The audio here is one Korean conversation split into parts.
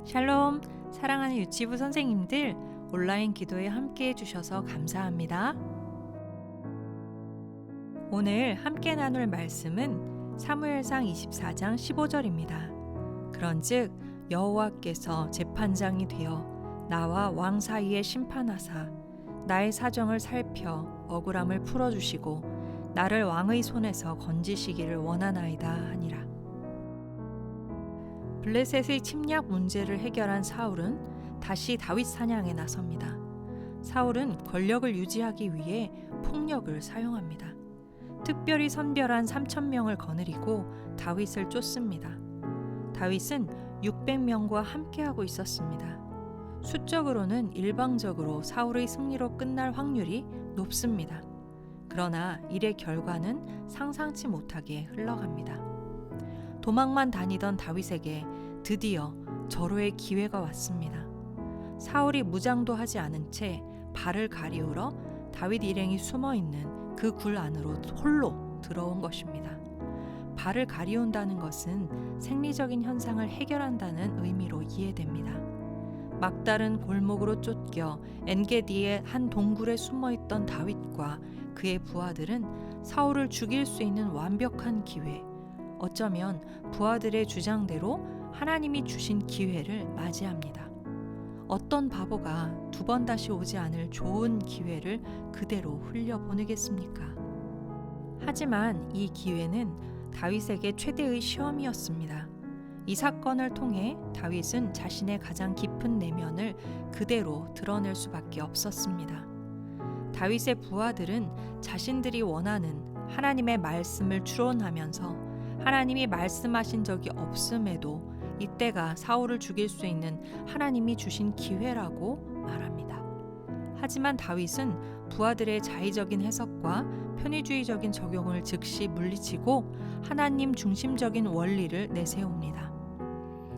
샬롬, 사랑하는 유치부 선생님들, 온라인 기도에 함께 해주셔서 감사합니다. 오늘 함께 나눌 말씀은 사무엘상 24장 15절입니다. 그런즉 여호와께서 재판장이 되어 나와 왕 사이에 심판하사 나의 사정을 살펴 억울함을 풀어주시고 나를 왕의 손에서 건지시기를 원하나이다 하니라. 블레셋의 침략 문제를 해결한 사울은 다시 다윗 사냥에 나섭니다. 사울은 권력을 유지하기 위해 폭력을 사용합니다. 특별히 선별한 3,000명을 거느리고 다윗을 쫓습니다. 다윗은 600명과 함께하고 있었습니다. 수적으로는 일방적으로 사울의 승리로 끝날 확률이 높습니다. 그러나 일의 결과는 상상치 못하게 흘러갑니다. 도망만 다니던 다윗에게 드디어 절호의 기회가 왔습니다. 사울이 무장도 하지 않은 채 발을 가리우러 다윗 일행이 숨어있는 그 굴 안으로 홀로 들어온 것입니다. 발을 가리운다는 것은 생리적인 현상을 해결한다는 의미로 이해됩니다. 막다른 골목으로 쫓겨 엔게디의 한 동굴에 숨어있던 다윗과 그의 부하들은 사울을 죽일 수 있는 완벽한 기회, 어쩌면 부하들의 주장대로 하나님이 주신 기회를 맞이합니다. 어떤 바보가 두 번 다시 오지 않을 좋은 기회를 그대로 흘려보내겠습니까? 하지만 이 기회는 다윗에게 최대의 시험이었습니다. 이 사건을 통해 다윗은 자신의 가장 깊은 내면을 그대로 드러낼 수밖에 없었습니다. 다윗의 부하들은 자신들이 원하는 하나님의 말씀을 추론하면서 하나님이 말씀하신 적이 없음에도 이때가 사울을 죽일 수 있는 하나님이 주신 기회라고 말합니다. 하지만 다윗은 부하들의 자의적인 해석과 편의주의적인 적용을 즉시 물리치고 하나님 중심적인 원리를 내세웁니다.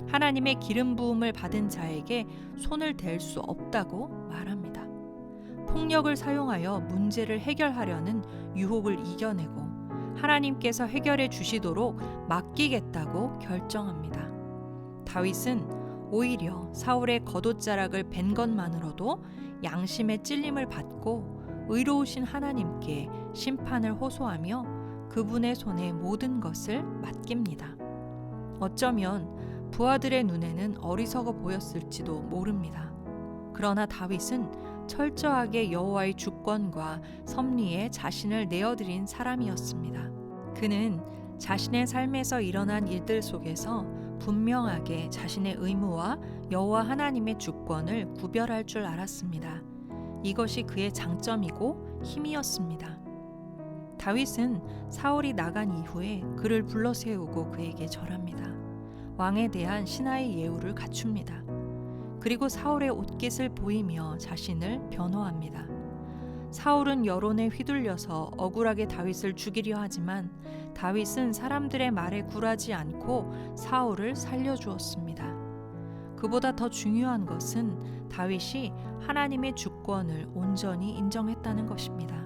하나님의 기름 부음을 받은 자에게 손을 댈 수 없다고 말합니다. 폭력을 사용하여 문제를 해결하려는 유혹을 이겨내고 하나님께서 해결해 주시도록 맡기겠다고 결정합니다. 다윗은 오히려 사울의 겉옷자락을 벤 것만으로도 양심의 찔림을 받고 의로우신 하나님께 심판을 호소하며 그분의 손에 모든 것을 맡깁니다. 어쩌면 부하들의 눈에는 어리석어 보였을지도 모릅니다. 그러나 다윗은 철저하게 여호와의 주권과 섭리에 자신을 내어드린 사람이었습니다. 그는 자신의 삶에서 일어난 일들 속에서 분명하게 자신의 의무와 여호와 하나님의 주권을 구별할 줄 알았습니다. 이것이 그의 장점이고 힘이었습니다. 다윗은 사울이 나간 이후에 그를 불러 세우고 그에게 절합니다. 왕에 대한 신하의 예우를 갖춥니다. 그리고 사울의 옷깃을 보이며 자신을 변호합니다. 사울은 여론에 휘둘려서 억울하게 다윗을 죽이려 하지만 다윗은 사람들의 말에 굴하지 않고 사울을 살려주었습니다. 그보다 더 중요한 것은 다윗이 하나님의 주권을 온전히 인정했다는 것입니다.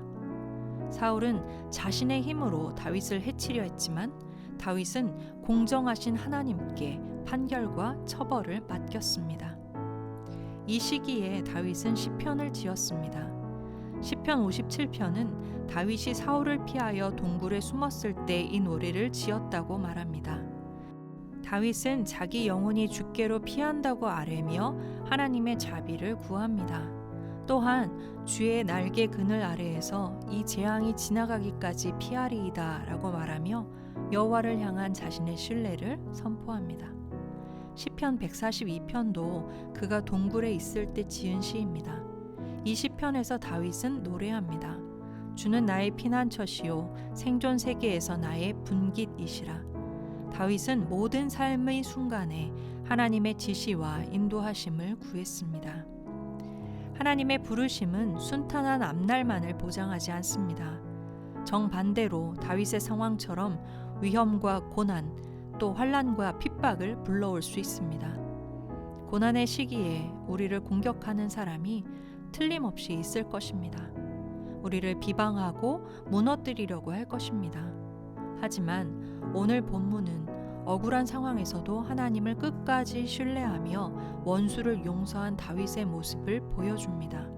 사울은 자신의 힘으로 다윗을 해치려 했지만 다윗은 공정하신 하나님께 판결과 처벌을 맡겼습니다. 이 시기에 다윗은 시편을 지었습니다. 시편 57편은 다윗이 사울을 피하여 동굴에 숨었을 때 이 노래를 지었다고 말합니다. 다윗은 자기 영혼이 주께로 피한다고 아뢰며 하나님의 자비를 구합니다. 또한 주의 날개 그늘 아래에서 이 재앙이 지나가기까지 피하리이다 라고 말하며 여호와를 향한 자신의 신뢰를 선포합니다. 시편 142편도 그가 동굴에 있을 때 지은 시입니다. 이 시편에서 다윗은 노래합니다. 주는 나의 피난처시요 생존 세계에서 나의 분깃이시라. 다윗은 모든 삶의 순간에 하나님의 지시와 인도하심을 구했습니다. 하나님의 부르심은 순탄한 앞날만을 보장하지 않습니다. 정반대로 다윗의 상황처럼 위험과 고난, 또 환난과 핍박을 불러올 수 있습니다. 고난의 시기에 우리를 공격하는 사람이 틀림없이 있을 것입니다. 우리를 비방하고 무너뜨리려고 할 것입니다. 하지만 오늘 본문은 억울한 상황에서도 하나님을 끝까지 신뢰하며 원수를 용서한 다윗의 모습을 보여줍니다.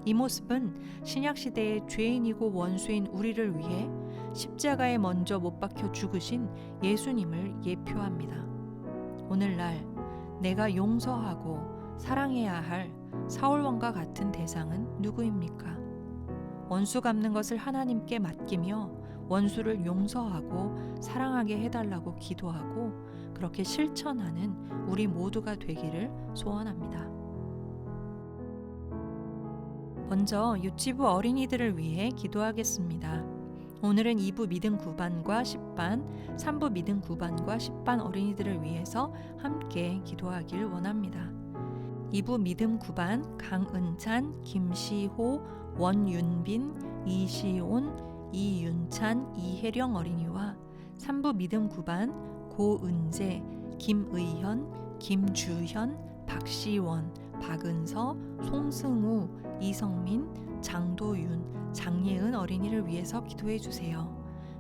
이 모습은 신약시대의 죄인이고 원수인 우리를 위해 십자가에 먼저 못 박혀 죽으신 예수님을 예표합니다. 오늘날 내가 용서하고 사랑해야 할 사울왕과 같은 대상은 누구입니까? 원수 갚는 것을 하나님께 맡기며 원수를 용서하고 사랑하게 해달라고 기도하고 그렇게 실천하는 우리 모두가 되기를 소원합니다. 먼저 유치부 어린이들을 위해 기도하겠습니다. 오늘은 2부 믿음 9반과 10반, 3부 믿음 9반과 10반 어린이들을 위해서 함께 기도하길 원합니다. 2부 믿음 9반 강은찬, 김시호, 원윤빈, 이시온, 이윤찬, 이혜령 어린이와 3부 믿음 9반 고은재, 김의현, 김주현, 박시원, 박은서, 송승우, 이성민, 장도윤, 장예은 어린이를 위해서 기도해 주세요.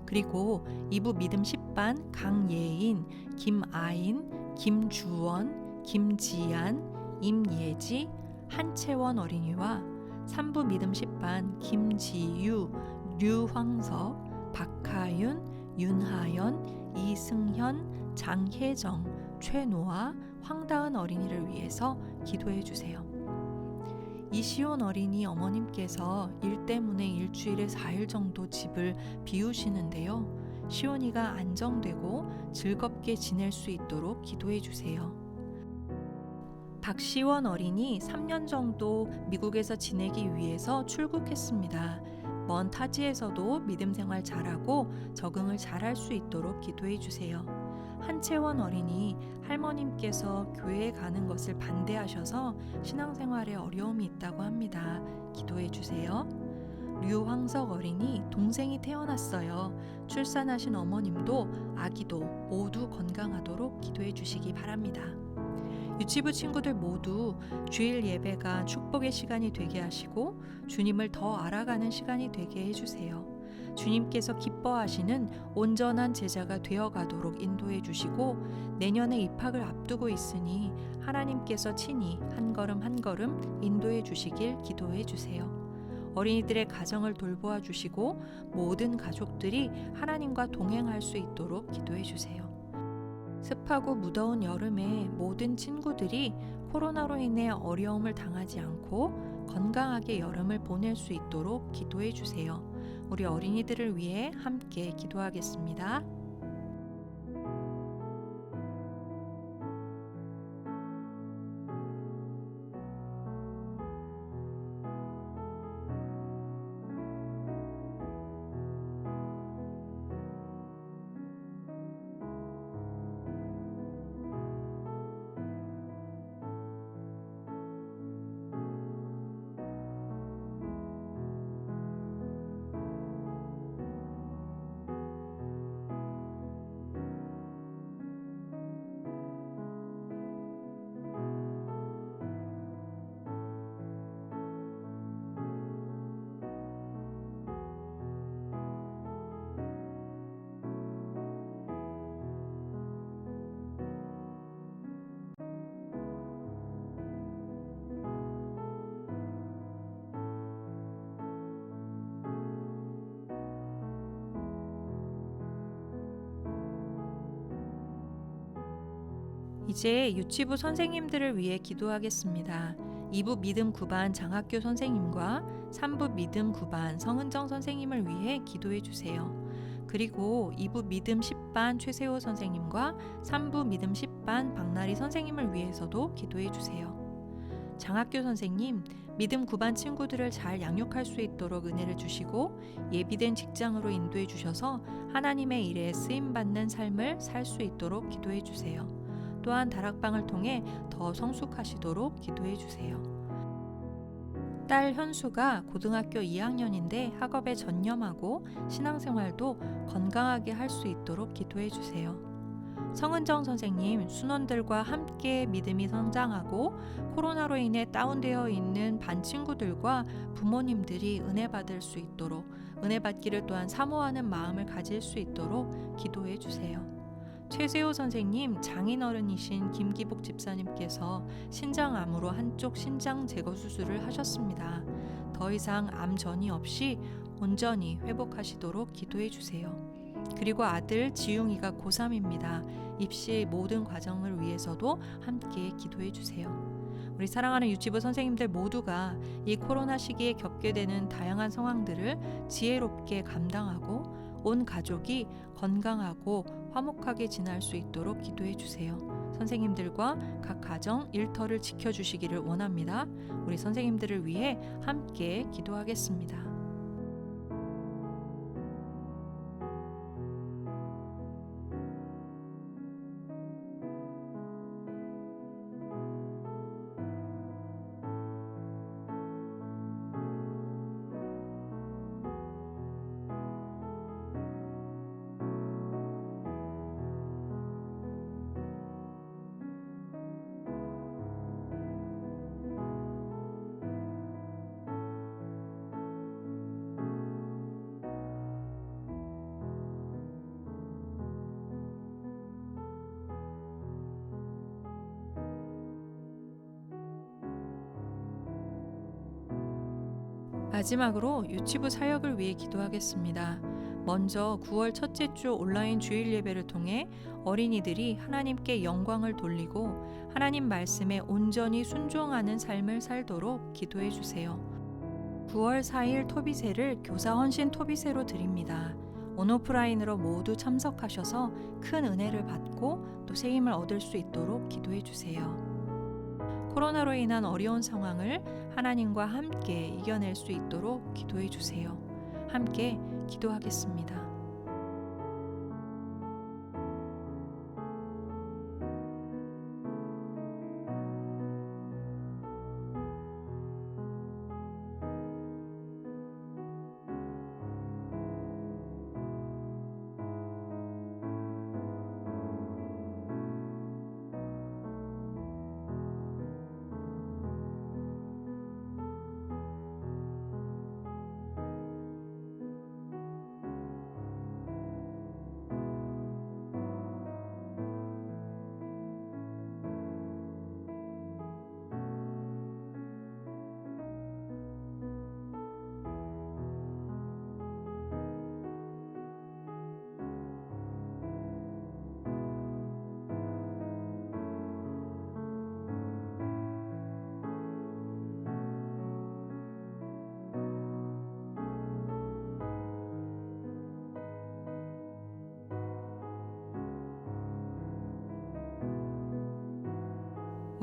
그리고 2부 믿음 10반 강예인, 김아인, 김주원, 김지안, 임예지, 한채원 어린이와 3부 믿음 10반 김지유, 류황석, 박하윤, 윤하연, 이승현, 장혜정, 최노아, 황다은 어린이를 위해서 기도해 주세요. 이시온 어린이 어머님께서 일 때문에 일주일에 4일 정도 집을 비우시는데요. 시온이가 안정되고 즐겁게 지낼 수 있도록 기도해 주세요. 박시원 어린이 3년 정도 미국에서 지내기 위해서 출국했습니다. 먼 타지에서도 믿음 생활 잘하고 적응을 잘할 수 있도록 기도해 주세요. 한채원 어린이 할머님께서 교회에 가는 것을 반대하셔서 신앙생활에 어려움이 있다고 합니다. 기도해 주세요. 류황석 어린이 동생이 태어났어요. 출산하신 어머님도 아기도 모두 건강하도록 기도해 주시기 바랍니다. 유치부 친구들 모두 주일 예배가 축복의 시간이 되게 하시고 주님을 더 알아가는 시간이 되게 해주세요. 주님께서 기뻐하시는 온전한 제자가 되어가도록 인도해 주시고 내년에 입학을 앞두고 있으니 하나님께서 친히 한 걸음 한 걸음 인도해 주시길 기도해 주세요. 어린이들의 가정을 돌보아 주시고 모든 가족들이 하나님과 동행할 수 있도록 기도해 주세요. 습하고 무더운 여름에 모든 친구들이 코로나로 인해 어려움을 당하지 않고 건강하게 여름을 보낼 수 있도록 기도해 주세요. 우리 어린이들을 위해 함께 기도하겠습니다. 이제 유치부 선생님들을 위해 기도하겠습니다. 2부 믿음 9반 장학교 선생님과 3부 믿음 9반 성은정 선생님을 위해 기도해 주세요. 그리고 2부 믿음 10반 최세호 선생님과 3부 믿음 10반 박나리 선생님을 위해서도 기도해 주세요. 장학교 선생님, 믿음 9반 친구들을 잘 양육할 수 있도록 은혜를 주시고 예비된 직장으로 인도해 주셔서 하나님의 일에 쓰임받는 삶을 살 수 있도록 기도해 주세요. 또한 다락방을 통해 더 성숙하시도록 기도해 주세요. 딸 현수가 고등학교 2학년인데 학업에 전념하고 신앙생활도 건강하게 할 수 있도록 기도해 주세요. 성은정 선생님, 순원들과 함께 믿음이 성장하고 코로나로 인해 다운되어 있는 반 친구들과 부모님들이 은혜 받을 수 있도록 은혜 받기를 또한 사모하는 마음을 가질 수 있도록 기도해 주세요. 최세호 선생님, 장인어른이신 김기복 집사님께서 신장암으로 한쪽 신장 제거 수술을 하셨습니다. 더 이상 암 전이 없이 온전히 회복하시도록 기도해 주세요. 그리고 아들 지웅이가 고3입니다. 입시 모든 과정을 위해서도 함께 기도해 주세요. 우리 사랑하는 유치부 선생님들 모두가 이 코로나 시기에 겪게 되는 다양한 상황들을 지혜롭게 감당하고 온 가족이 건강하고 화목하게 지날 수 있도록 기도해 주세요. 선생님들과 각 가정 일터를 지켜주시기를 원합니다. 우리 선생님들을 위해 함께 기도하겠습니다. 마지막으로 유치부 사역을 위해 기도하겠습니다. 먼저 9월 첫째 주 온라인 주일 예배를 통해 어린이들이 하나님께 영광을 돌리고 하나님 말씀에 온전히 순종하는 삶을 살도록 기도해 주세요. 9월 4일 토비세를 교사 헌신 토비세로 드립니다. 온오프라인으로 모두 참석하셔서 큰 은혜를 받고 또 새 힘을 얻을 수 있도록 기도해 주세요. 코로나로 인한 어려운 상황을 하나님과 함께 이겨낼 수 있도록 기도해 주세요. 함께 기도하겠습니다.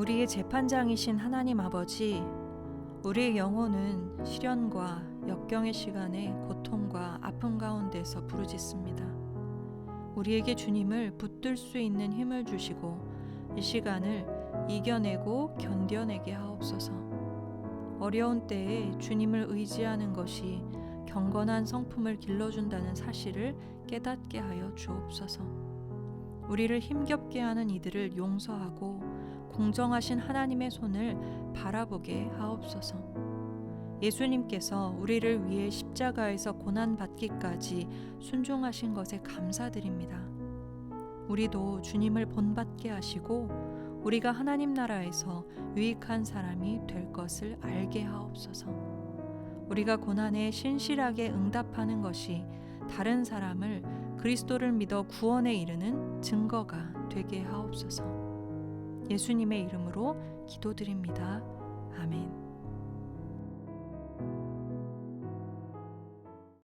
우리의 재판장이신 하나님 아버지, 우리의 영혼은 시련과 역경의 시간에 고통과 아픔 가운데서 부르짖습니다. 우리에게 주님을 붙들 수 있는 힘을 주시고 이 시간을 이겨내고 견뎌내게 하옵소서. 어려운 때에 주님을 의지하는 것이 경건한 성품을 길러준다는 사실을 깨닫게 하여 주옵소서. 우리를 힘겹게 하는 이들을 용서하고 공정하신 하나님의 손을 바라보게 하옵소서. 예수님께서 우리를 위해 십자가에서 고난받기까지 순종하신 것에 감사드립니다. 우리도 주님을 본받게 하시고 우리가 하나님 나라에서 유익한 사람이 될 것을 알게 하옵소서. 우리가 고난에 신실하게 응답하는 것이 다른 사람을 그리스도를 믿어 구원에 이르는 증거가 되게 하옵소서. 예수님의 이름으로 기도드립니다.